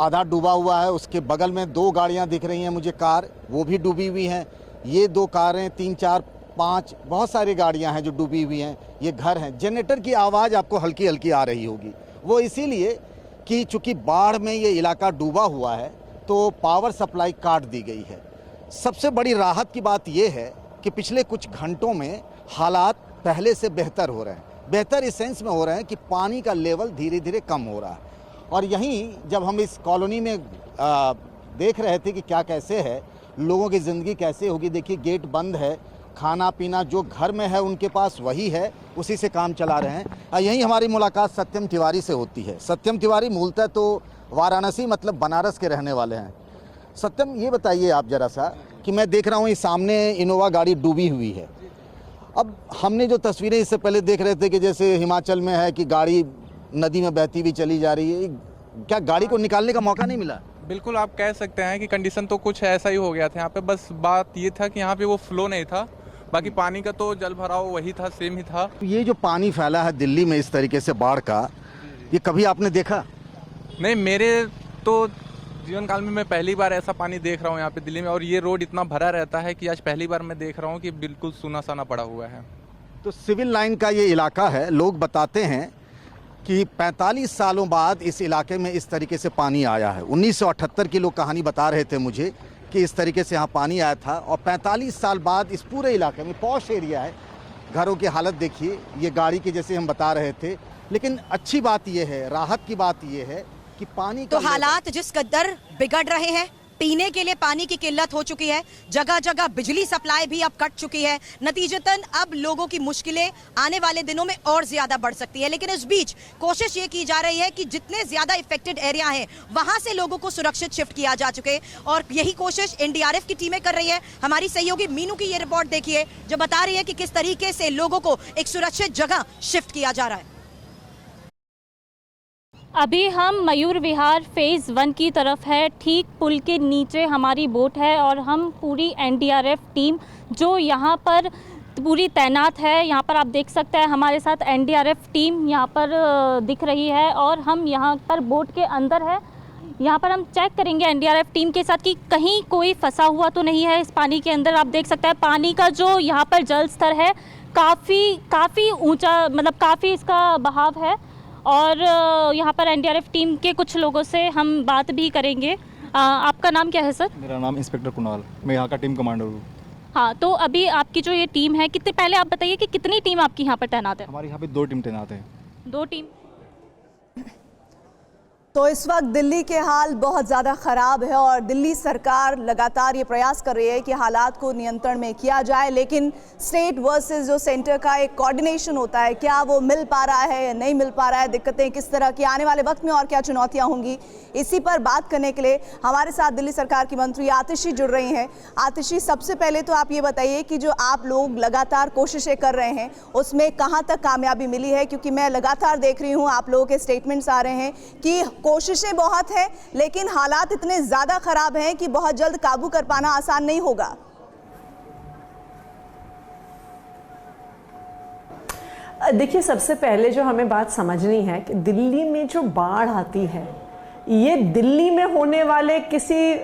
आधा डूबा हुआ है। उसके बगल में दो गाड़ियां दिख रही हैं मुझे, कार, वो भी डूबी हुई हैं। ये दो कारें, 3, 4, 5 बहुत सारी गाड़ियां हैं जो डूबी हुई हैं। ये घर हैं। जनरेटर की आवाज़ आपको हल्की हल्की आ रही होगी। वो इसीलिए कि चूंकि बाढ़ में ये इलाका डूबा हुआ है तो पावर सप्लाई काट दी गई है। सबसे बड़ी राहत की बात यह है कि पिछले कुछ घंटों में हालात पहले से बेहतर हो रहे हैं। बेहतर इस सेंस में हो रहे हैं कि पानी का लेवल धीरे धीरे कम हो रहा है। और यहीं जब हम इस कॉलोनी में देख रहे थे कि क्या कैसे है, लोगों की ज़िंदगी कैसे होगी, देखिए गेट बंद है, खाना पीना जो घर में है उनके पास वही है, उसी से काम चला रहे हैं। यहीं हमारी मुलाकात सत्यम तिवारी से होती है। सत्यम तिवारी मूलतः तो वाराणसी मतलब बनारस के रहने वाले हैं। सत्यम, ये बताइए आप जरा सा कि मैं देख रहा हूँ ये सामने इनोवा गाड़ी डूबी हुई है। अब हमने जो तस्वीरें इससे पहले देख रहे थे कि जैसे हिमाचल में है कि गाड़ी नदी में बहती हुई चली जा रही है, क्या गाड़ी को निकालने का मौका नहीं मिला? बिल्कुल, आप कह सकते हैं कि कंडीशन तो कुछ ऐसा ही हो गया था यहाँ पे। बस बात ये था कि यहाँ पे वो फ्लो नहीं था, बाकी पानी का तो जल भराव वही था, सेम ही था। ये जो पानी फैला है दिल्ली में इस तरीके से बाढ़ का, ये कभी आपने देखा? नहीं, मेरे तो जीवन काल में मैं पहली बार ऐसा पानी देख रहा हूँ यहाँ पे दिल्ली में। और ये रोड इतना भरा रहता है कि आज पहली बार मैं देख रहा हूँ कि बिल्कुल सूना साना पड़ा हुआ है। तो सिविल लाइन का ये इलाका है। लोग बताते हैं कि 45 सालों बाद इस इलाके में इस तरीके से पानी आया है। 1978 की लोग कहानी बता रहे थे मुझे कि इस तरीके से यहाँ पानी आया था। और 45 साल बाद इस पूरे इलाके में, पॉश एरिया है, घरों की हालत देखिए, ये गाड़ी की जैसे हम बता रहे थे। लेकिन अच्छी बात ये है, राहत की बात ये है कि पानी तो हालात जिस कदर बिगड़ रहे हैं, पीने के लिए पानी की किल्लत हो चुकी है, जगह जगह बिजली सप्लाई भी अब कट चुकी है। नतीजतन अब लोगों की मुश्किलें आने वाले दिनों में और ज्यादा बढ़ सकती है। लेकिन इस बीच कोशिश ये की जा रही है कि जितने ज्यादा इफेक्टेड एरिया हैं वहां से लोगों को सुरक्षित शिफ्ट किया जा चुके, और यही कोशिश एनडीआरएफ की टीमें कर रही है। हमारी सहयोगी मीनू की ये रिपोर्ट देखिए जो बता रही है कि किस तरीके से लोगों को एक सुरक्षित जगह शिफ्ट किया जा रहा है। अभी हम मयूर विहार फेज़ 1 की तरफ है। ठीक पुल के नीचे हमारी बोट है और हम पूरी एनडीआरएफ टीम जो यहाँ पर पूरी तैनात है। यहाँ पर आप देख सकते हैं हमारे साथ एनडीआरएफ टीम यहाँ पर दिख रही है और हम यहाँ पर बोट के अंदर है। यहाँ पर हम चेक करेंगे एनडीआरएफ टीम के साथ कि कहीं कोई फंसा हुआ तो नहीं है इस पानी के अंदर। आप देख सकते हैं पानी का जो यहाँ पर जल स्तर है काफ़ी ऊंचा, मतलब काफ़ी इसका बहाव है। और यहाँ पर एनडीआरएफ टीम के कुछ लोगों से हम बात भी करेंगे। आपका नाम क्या है सर? मेरा नाम इंस्पेक्टर कुणाल, मैं यहाँ का टीम कमांडर हूँ। हाँ, तो अभी आपकी जो ये टीम है, कितने, पहले आप बताइए कि कितनी टीम आपकी यहाँ पर तैनात है? हमारे यहाँ पे 2 टीम तैनात है। 2 टीम। तो इस वक्त दिल्ली के हाल बहुत ज़्यादा ख़राब है और दिल्ली सरकार लगातार ये प्रयास कर रही है कि हालात को नियंत्रण में किया जाए, लेकिन स्टेट वर्सेस जो सेंटर का एक कोऑर्डिनेशन होता है, क्या वो मिल पा रहा है या नहीं मिल पा रहा है, दिक्कतें किस तरह की आने वाले वक्त में और क्या चुनौतियां होंगी, इसी पर बात करने के लिए हमारे साथ दिल्ली सरकार की मंत्री आतिशी जुड़ रही हैं। आतिशी, सबसे पहले तो आप ये बताइए कि जो आप लोग लगातार कोशिशें कर रहे हैं उसमें कहाँ तक कामयाबी मिली है, क्योंकि मैं लगातार देख रही हूँ आप लोगों के स्टेटमेंट्स आ रहे हैं कि कोशिशें बहुत हैं लेकिन हालात इतने ज्यादा खराब हैं कि बहुत जल्द काबू कर पाना आसान नहीं होगा। देखिए, सबसे पहले जो हमें बात समझनी है कि दिल्ली में जो बाढ़ आती है ये दिल्ली में होने वाले किसी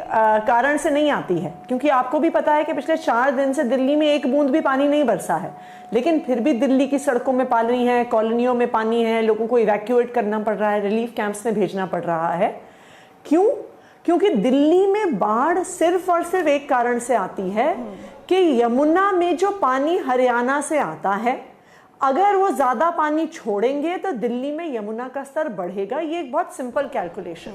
कारण से नहीं आती है, क्योंकि आपको भी पता है कि पिछले 4 दिन से दिल्ली में एक बूंद भी पानी नहीं बरसा है, लेकिन फिर भी दिल्ली की सड़कों में पानी है, कॉलोनियों में पानी है, लोगों को इवैक्यूएट करना पड़ रहा है, रिलीफ कैंप्स में भेजना पड़ रहा है। क्यों? क्योंकि दिल्ली में बाढ़ सिर्फ और सिर्फ एक कारण से आती है कि यमुना में जो पानी हरियाणा से आता है, अगर वो ज्यादा पानी छोड़ेंगे तो दिल्ली में यमुना का स्तर बढ़ेगा। ये एक बहुत सिंपल कैलकुलेशन।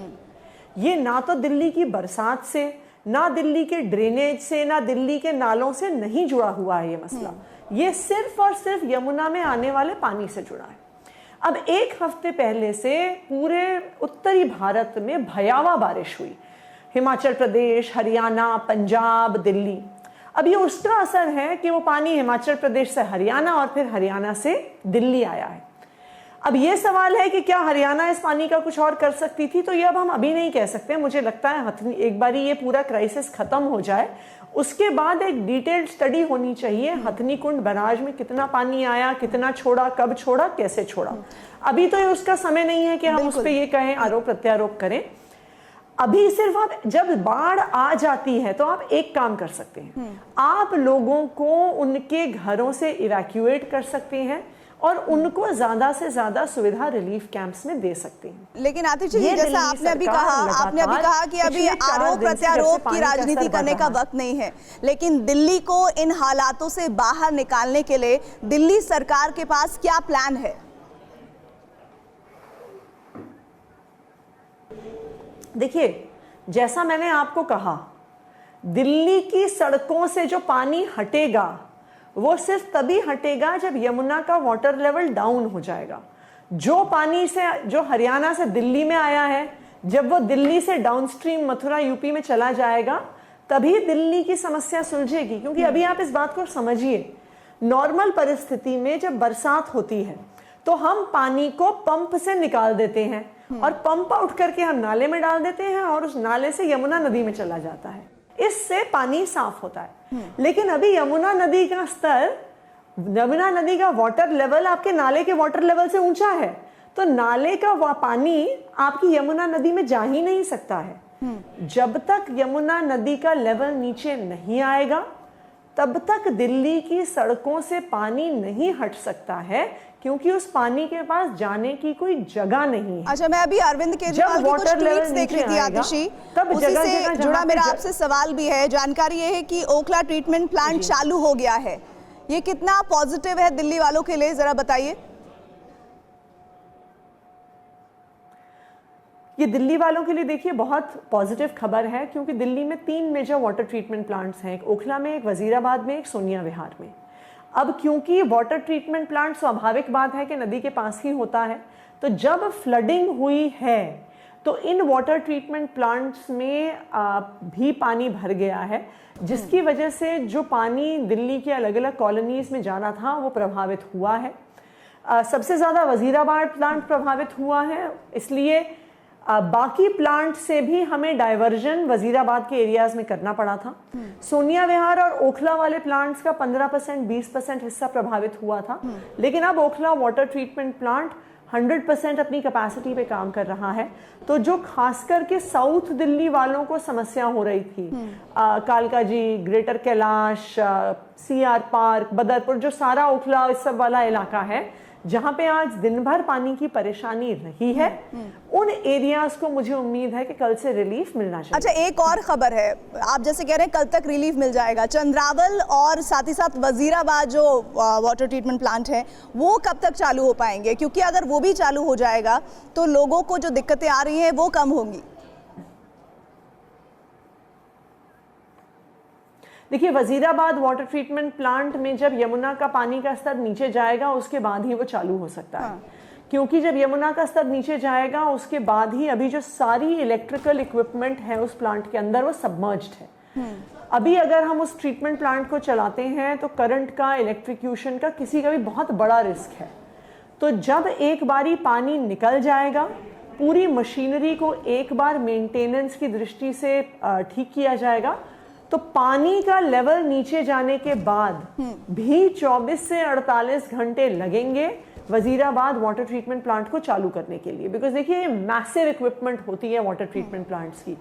ये ना तो दिल्ली की बरसात से, ना दिल्ली के ड्रेनेज से, ना दिल्ली के नालों से नहीं जुड़ा हुआ है ये मसला। ये सिर्फ और सिर्फ यमुना में आने वाले पानी से जुड़ा है। अब 1 हफ्ते पहले से पूरे उत्तरी भारत में भयावह बारिश हुई, हिमाचल प्रदेश, हरियाणा, पंजाब, दिल्ली। अब ये उसका असर है कि वो पानी हिमाचल प्रदेश से हरियाणा और फिर हरियाणा से दिल्ली आया है। अब ये सवाल है कि क्या हरियाणा इस पानी का कुछ और कर सकती थी, तो ये अब हम अभी नहीं कह सकते। मुझे लगता है एक बारी ये पूरा क्राइसिस खत्म हो जाए, उसके बाद एक डिटेल्ड स्टडी होनी चाहिए। हथनी कुंड बैराज में कितना पानी आया, कितना छोड़ा, कब छोड़ा, कैसे छोड़ा। अभी तो ये उसका समय नहीं है कि हम उस पर ये कहें, आरोप प्रत्यारोप करें। अभी सिर्फ आप जब बाढ़ आ जाती है तो आप एक काम कर सकते हैं, आप लोगों को उनके घरों से इवैक्यूएट कर सकते हैं और उनको ज्यादा से ज्यादा सुविधा रिलीफ कैंप्स में दे सकते हैं। लेकिन आतिशी जी, जैसा आपने अभी कहा कि अभी आरोप प्रत्यारोप की राजनीति करने का वक्त नहीं है, लेकिन दिल्ली को इन हालातों से बाहर निकालने के लिए दिल्ली सरकार के पास क्या प्लान है? देखिए, जैसा मैंने आपको कहा, दिल्ली की सड़कों से जो पानी हटेगा वो सिर्फ तभी हटेगा जब यमुना का वाटर लेवल डाउन हो जाएगा। जो पानी से जो हरियाणा से दिल्ली में आया है, जब वो दिल्ली से डाउनस्ट्रीम मथुरा यूपी में चला जाएगा तभी दिल्ली की समस्या सुलझेगी। क्योंकि अभी आप इस बात को समझिए, नॉर्मल परिस्थिति में जब बरसात होती है तो हम पानी को पंप से निकाल देते हैं और पंप आउट करके हम नाले में डाल देते हैं और उस नाले से यमुना नदी में चला जाता है। इससे पानी साफ होता है। लेकिन अभी यमुना नदी का स्तर, यमुना नदी का वाटर लेवल आपके नाले के वाटर लेवल से ऊंचा है, तो नाले का पानी आपकी यमुना नदी में जा ही नहीं सकता है। जब तक यमुना नदी का लेवल नीचे नहीं आएगा तब तक दिल्ली की सड़कों से पानी नहीं हट सकता है, क्योंकि उस पानी के पास जाने की कोई जगह नहीं है। अच्छा, मैं अभी अरविंद केजरीवाल की कुछ ट्वीट्स देख रही थी आतिशी, उसी से जुड़ा मेरा आपसे सवाल भी है। जानकारी ये है कि ओखला ट्रीटमेंट प्लांट चालू हो गया है, ये कितना पॉजिटिव है दिल्ली वालों के लिए, जरा बताइए। ये दिल्ली वालों के लिए देखिए बहुत पॉजिटिव खबर है, क्योंकि दिल्ली में 3 मेजर वाटर ट्रीटमेंट प्लांट्स हैं, एक ओखला में, एक वजीराबाद में, एक सोनिया विहार में। अब क्योंकि वाटर ट्रीटमेंट प्लांट स्वाभाविक बात है कि नदी के पास ही होता है, तो जब फ्लडिंग हुई है तो इन वाटर ट्रीटमेंट प्लांट्स में भी पानी भर गया है, जिसकी वजह से जो पानी दिल्ली के अलग अलग कॉलोनीज में जाना था वो प्रभावित हुआ है। सबसे ज़्यादा वजीराबाद प्लांट प्रभावित हुआ है, इसलिए बाकी प्लांट से भी हमें डाइवर्जन वजीराबाद के एरियाज में करना पड़ा था। सोनिया विहार और ओखला वाले प्लांट्स का 15% 20% हिस्सा प्रभावित हुआ था, लेकिन अब ओखला वाटर ट्रीटमेंट प्लांट 100% अपनी कैपेसिटी पे काम कर रहा है। तो जो खास करके साउथ दिल्ली वालों को समस्या हो रही थी, कालका जी, ग्रेटर कैलाश, CR पार्क, बदरपुर, जो सारा ओखला इस सब वाला इलाका है जहां पे आज दिन भर पानी की परेशानी रही है, उन एरियाज को मुझे उम्मीद है कि कल से रिलीफ मिलना चाहिए। अच्छा, एक और खबर है, आप जैसे कह रहे हैं कल तक रिलीफ मिल जाएगा, चंद्रावल और साथ ही साथ वजीराबाद जो वाटर ट्रीटमेंट प्लांट है वो कब तक चालू हो पाएंगे? क्योंकि अगर वो भी चालू हो जाएगा तो लोगों को जो दिक्कतें आ रही हैं वो कम होंगी। देखिए, वजीराबाद वाटर ट्रीटमेंट प्लांट में जब यमुना का पानी का स्तर नीचे जाएगा उसके बाद ही वो चालू हो सकता है। क्योंकि जब यमुना का स्तर नीचे जाएगा उसके बाद ही अभी जो सारी इलेक्ट्रिकल इक्विपमेंट है उस प्लांट के अंदर वो सबमर्ज्ड है। अभी अगर हम उस ट्रीटमेंट प्लांट को चलाते हैं तो करंट का, इलेक्ट्रिक्यूशन का, किसी का भी बहुत बड़ा रिस्क है। तो जब एक बारी पानी निकल जाएगा, पूरी मशीनरी को एक बार मेंटेनेंस की दृष्टि से ठीक किया जाएगा, तो पानी का लेवल नीचे जाने के बाद भी 24 से 48 घंटे लगेंगे वजीराबाद वाटर ट्रीटमेंट प्लांट को चालू करने के लिए। बिकॉज देखिए, ये मैसिव इक्विपमेंट होती है वाटर ट्रीटमेंट प्लांट्स की।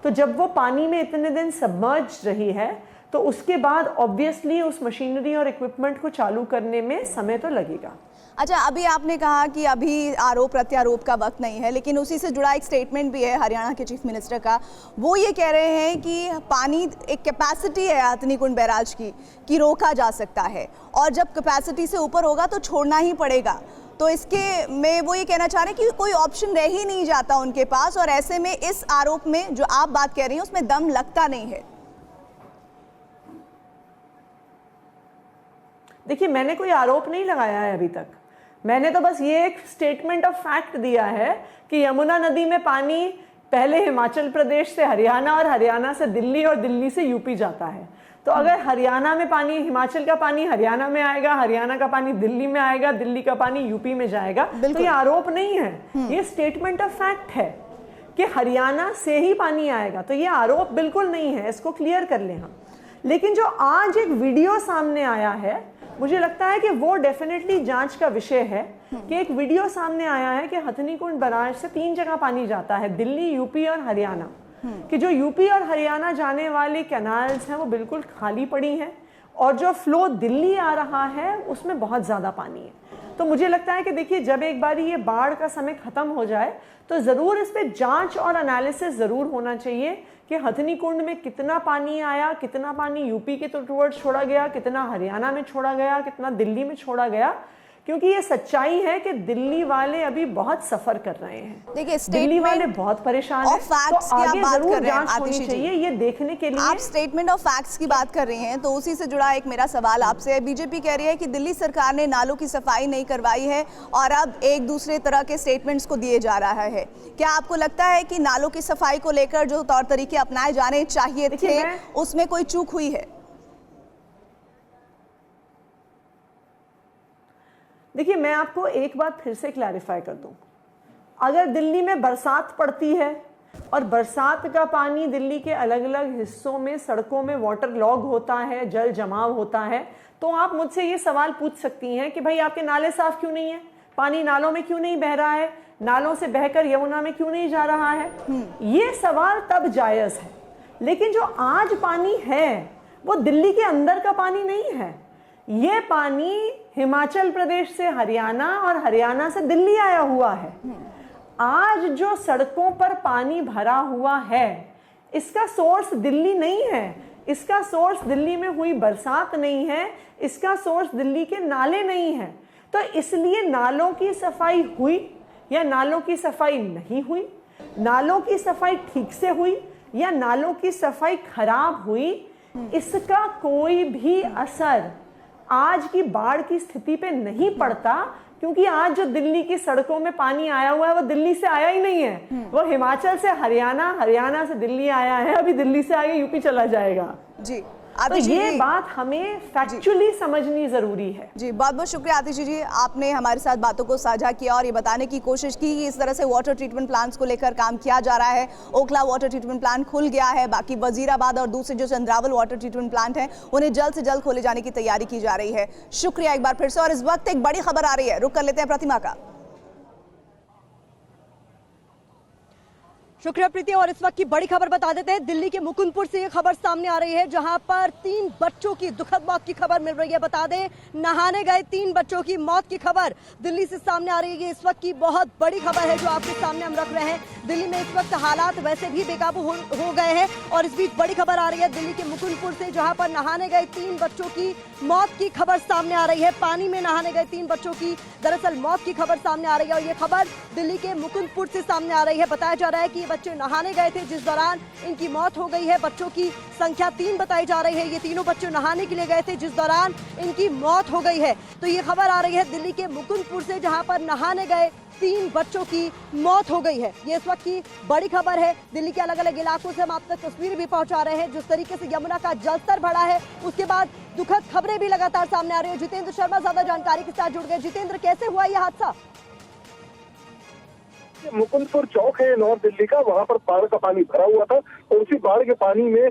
तो जब वो पानी में इतने दिन सबमर्ज रही है तो उसके बाद ऑब्वियसली उस मशीनरी और इक्विपमेंट को चालू करने में समय तो लगेगा। अच्छा, अभी आपने कहा कि अभी आरोप प्रत्यारोप का वक्त नहीं है, लेकिन उसी से जुड़ा एक स्टेटमेंट भी है हरियाणा के चीफ मिनिस्टर का। वो ये कह रहे हैं कि पानी एक कैपेसिटी है हथनी कुंड बैराज की कि रोका जा सकता है, और जब कैपेसिटी से ऊपर होगा तो छोड़ना ही पड़ेगा। तो इसके में वो ये कहना चाह रहे हैं कि कोई ऑप्शन रह ही नहीं जाता उनके पास, और ऐसे में इस आरोप में जो आप बात कह रही हैं उसमें दम लगता नहीं है। देखिए, मैंने कोई आरोप नहीं लगाया है अभी तक। मैंने तो बस ये एक स्टेटमेंट ऑफ फैक्ट दिया है कि यमुना नदी में पानी पहले हिमाचल प्रदेश से हरियाणा और हरियाणा से दिल्ली और दिल्ली से यूपी जाता है। तो अगर हरियाणा में पानी, हिमाचल का पानी हरियाणा में आएगा, हरियाणा का पानी दिल्ली में आएगा, दिल्ली का पानी यूपी में जाएगा, तो ये आरोप नहीं है, ये स्टेटमेंट ऑफ फैक्ट है कि हरियाणा से ही पानी आएगा। तो ये आरोप बिल्कुल नहीं है, इसको क्लियर कर लें हम। लेकिन जो आज एक वीडियो सामने आया है, मुझे लगता है कि वो डेफिनेटली जांच का विषय है कि एक वीडियो सामने आया है कि हथनी कुंड बैराज से 3 जगह पानी जाता है, दिल्ली, यूपी और हरियाणा, कि जो यूपी और हरियाणा जाने वाली कैनाल्स हैं वो बिल्कुल खाली पड़ी हैं, और जो फ्लो दिल्ली आ रहा है उसमें बहुत ज़्यादा पानी है। तो मुझे लगता है कि देखिए, जब एक बार ये बाढ़ का समय खत्म हो जाए तो ज़रूर इस पर जांच और एनालिसिस ज़रूर होना चाहिए कि हथनी कुंड में कितना पानी आया, कितना पानी यूपी के टुवर्ड्स छोड़ा गया, कितना हरियाणा में छोड़ा गया, कितना दिल्ली में छोड़ा गया। क्योंकि ये सच्चाई है कि दिल्ली वाले अभी बहुत सफर कर रहे हैं। देखिए, दिल्ली वाले बहुत परेशान हैं, तो आगे जरूर जांच होनी चाहिए ये देखने के लिए। आप स्टेटमेंट ऑफ फैक्ट्स की बात कर रही हैं, तो उसी से जुड़ा एक मेरा सवाल आपसे है। बीजेपी कह रही है कि दिल्ली सरकार ने नालों की सफाई नहीं करवाई है और अब एक दूसरे तरह के स्टेटमेंट्स को दिए जा रहा है। क्या आपको लगता है कि नालों की सफाई को लेकर जो तौर तरीके अपनाए जाने चाहिए थे उसमें कोई चूक हुई है? देखिए, मैं आपको एक बात फिर से क्लैरिफाई कर दूं। अगर दिल्ली में बरसात पड़ती है और बरसात का पानी दिल्ली के अलग अलग हिस्सों में सड़कों में वाटर लॉग होता है, जल जमाव होता है, तो आप मुझसे ये सवाल पूछ सकती हैं कि भाई आपके नाले साफ क्यों नहीं है, पानी नालों में क्यों नहीं बह रहा है, नालों से बहकर यमुना में क्यों नहीं जा रहा है। ये सवाल तब जायज़ है, लेकिन जो आज पानी है वो दिल्ली के अंदर का पानी नहीं है। ये पानी हिमाचल प्रदेश से हरियाणा और हरियाणा से दिल्ली आया हुआ है। आज जो सड़कों पर पानी भरा हुआ है इसका सोर्स दिल्ली नहीं है, इसका सोर्स दिल्ली में हुई बरसात नहीं है, इसका सोर्स दिल्ली के नाले नहीं है। तो इसलिए नालों की सफाई हुई या नालों की सफाई नहीं हुई, नालों की सफाई ठीक से हुई या नालों की सफाई खराब हुई, इसका कोई भी असर आज की बाढ़ की स्थिति पे नहीं पड़ता। क्योंकि आज जो दिल्ली की सड़कों में पानी आया हुआ है वो दिल्ली से आया ही नहीं है, वो हिमाचल से हरियाणा, हरियाणा से दिल्ली आया है, अभी दिल्ली से आगे यूपी चला जाएगा। जी, तो ये बात हमें फैक्चुअली समझनी जरूरी है। जी, बहुत बहुत शुक्रिया आतिशी जी, आपने हमारे साथ बातों को साझा किया और ये बताने की कोशिश की कि इस तरह से वाटर ट्रीटमेंट प्लांट्स को लेकर काम किया जा रहा है। ओखला वाटर ट्रीटमेंट प्लांट खुल गया है, बाकी वजीराबाद और दूसरे जो चंद्रावल वाटर ट्रीटमेंट प्लांट हैं उन्हें जल्द से जल्द खोले जाने की तैयारी की जा रही है। शुक्रिया एक बार फिर से। और इस वक्त एक बड़ी खबर आ रही है, रुक कर लेते हैं प्रतिमा का। शुक्रिया प्रीति। और इस वक्त की बड़ी खबर बता देते हैं, दिल्ली के मुकुंदपुर से ये खबर सामने आ रही है जहां पर 3 बच्चों की दुखद मौत की खबर मिल रही है। बता दें, नहाने गए 3 बच्चों की मौत की खबर दिल्ली से सामने आ रही है। ये इस वक्त की बहुत बड़ी खबर है जो आपके सामने हम रख रहे हैं। दिल्ली में इस वक्त हालात वैसे भी बेकाबू हो गए हैं और इस बीच बड़ी खबर आ रही है दिल्ली के मुकुंदपुर से, जहां पर नहाने गए 3 बच्चों की मौत की खबर सामने आ रही है। पानी में नहाने गए 3 बच्चों की दरअसल मौत की खबर सामने आ रही है और ये खबर दिल्ली के मुकुंदपुर से सामने आ रही है। बताया जा रहा है कि ये बच्चे नहाने गए थे जिस दौरान इनकी मौत हो गई है। बच्चों की संख्या 3 बताई जा रही है। ये तीनों बच्चे नहाने के लिए गए थे जिस दौरान इनकी मौत हो गई है। तो ये खबर आ रही है दिल्ली के मुकुंदपुर से, जहां पर नहाने गए 3 बच्चों की मौत हो गई है। ये इस वक्त की बड़ी खबर है। दिल्ली के अलग अलग इलाकों से हम आप तक तस्वीर भी पहुंचा रहे हैं। जिस तरीके से यमुना का जलस्तर बढ़ा है उसके बाद दुखद खबरें भी लगातार सामने आ रही है। जितेंद्र शर्मा ज्यादा जानकारी के साथ जुड़ गए। जितेंद्र, कैसे हुआ यह हादसा? मुकुंदपुर चौक है नॉर्थ दिल्ली का, वहाँ पर बाढ़ का पानी भरा हुआ था और उसी बाढ़ के पानी में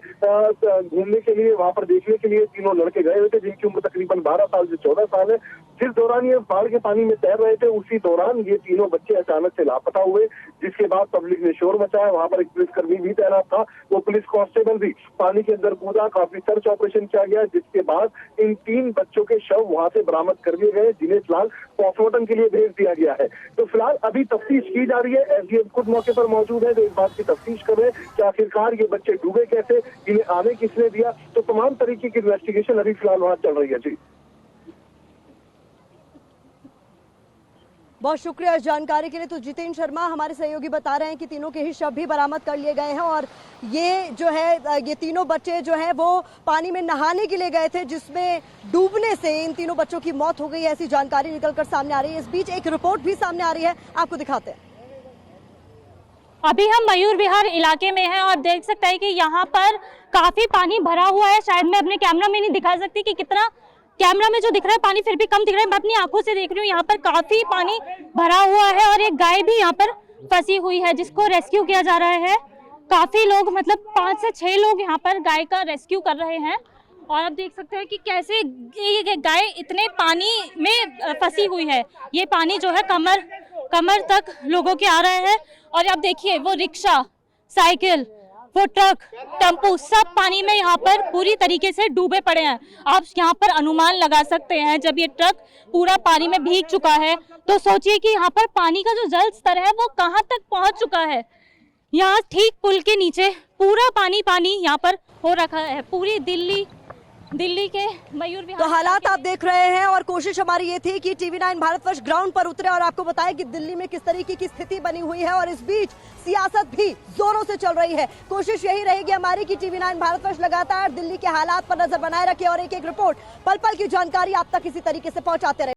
घूमने के लिए, वहाँ पर देखने के लिए तीनों लड़के गए हुए थे जिनकी उम्र तकरीबन 12 साल से 14 साल है। जिस दौरान ये बाढ़ के पानी में तैर रहे थे उसी दौरान ये तीनों बच्चे अचानक से लापता हुए, जिसके बाद पब्लिक ने शोर मचाया। वहाँ पर एक पुलिसकर्मी भी तैनात था, वो पुलिस कांस्टेबल भी पानी के अंदर कूदा। काफी सर्च ऑपरेशन किया गया जिसके बाद इन 3 बच्चों के शव वहाँ से बरामद कर लिए गए, जिन्हें फिलहाल पोस्टमार्टम के लिए भेज दिया गया है। तो फिलहाल अभी तफ्तीश की जा रही है। एसडीएम खुद मौके पर मौजूद है जो इस बात की तफ्तीश कर रहे हैं कि आखिरकार ये बच्चे डूबे कैसे, इन्हें आने किसने दिया। तो तमाम तरीके की इन्वेस्टिगेशन अभी फिलहाल वहाँ चल रही है। जी, बहुत शुक्रिया इस जानकारी के लिए। तो जितेंद्र शर्मा हमारे सहयोगी बता रहे हैं कि तीनों के ही शव भी बरामद कर लिए गए हैं और ये जो है ये तीनों बच्चे जो हैं वो पानी में नहाने के लिए गए थे जिसमें डूबने से इन तीनों बच्चों की मौत हो गई, ऐसी जानकारी निकलकर सामने आ रही है। इस बीच एक रिपोर्ट भी सामने आ रही है, आपको दिखाते हैं। अभी हम मयूर विहार इलाके में हैं और देख सकते हैं कि यहाँ पर काफी पानी भरा हुआ है। शायद मैं अपने कैमरा में नहीं दिखा सकती कि कितना, कैमरा में जो दिख रहा है पानी फिर भी कम दिख रहा है। मैं अपनी आंखों से देख रही हूँ यहाँ पर काफी पानी भरा हुआ है और एक गाय भी यहाँ पर फंसी हुई है जिसको रेस्क्यू किया जा रहा है। काफी लोग, मतलब 5 से 6 लोग यहाँ पर गाय का रेस्क्यू कर रहे हैं और आप देख सकते हैं कि कैसे ये गाय इतने पानी में फंसी हुई है। ये पानी जो है कमर तक लोगों के आ रहे हैं और आप देखिए वो रिक्शा, साइकिल, वो ट्रक, टेम्पो सब पानी में यहाँ पर पूरी तरीके से डूबे पड़े हैं। आप यहाँ पर अनुमान लगा सकते हैं जब ये ट्रक पूरा पानी में भीग चुका है तो सोचिए कि यहाँ पर पानी का जो जल स्तर है वो कहाँ तक पहुँच चुका है। यहाँ ठीक पुल के नीचे पूरा पानी यहाँ पर हो रखा है। पूरी दिल्ली के मयूर विहार तो हालात आप देख रहे हैं और कोशिश हमारी ये थी कि टीवी9 भारतवर्ष ग्राउंड पर उतरे और आपको बताएं कि दिल्ली में किस तरीके की स्थिति बनी हुई है और इस बीच सियासत भी जोरों से चल रही है। कोशिश यही रहेगी हमारी कि टीवी9 भारतवर्ष लगातार दिल्ली के हालात पर नजर बनाए रखे और एक एक रिपोर्ट, पल पल की जानकारी आप तक इसी तरीके से पहुंचाते रहे।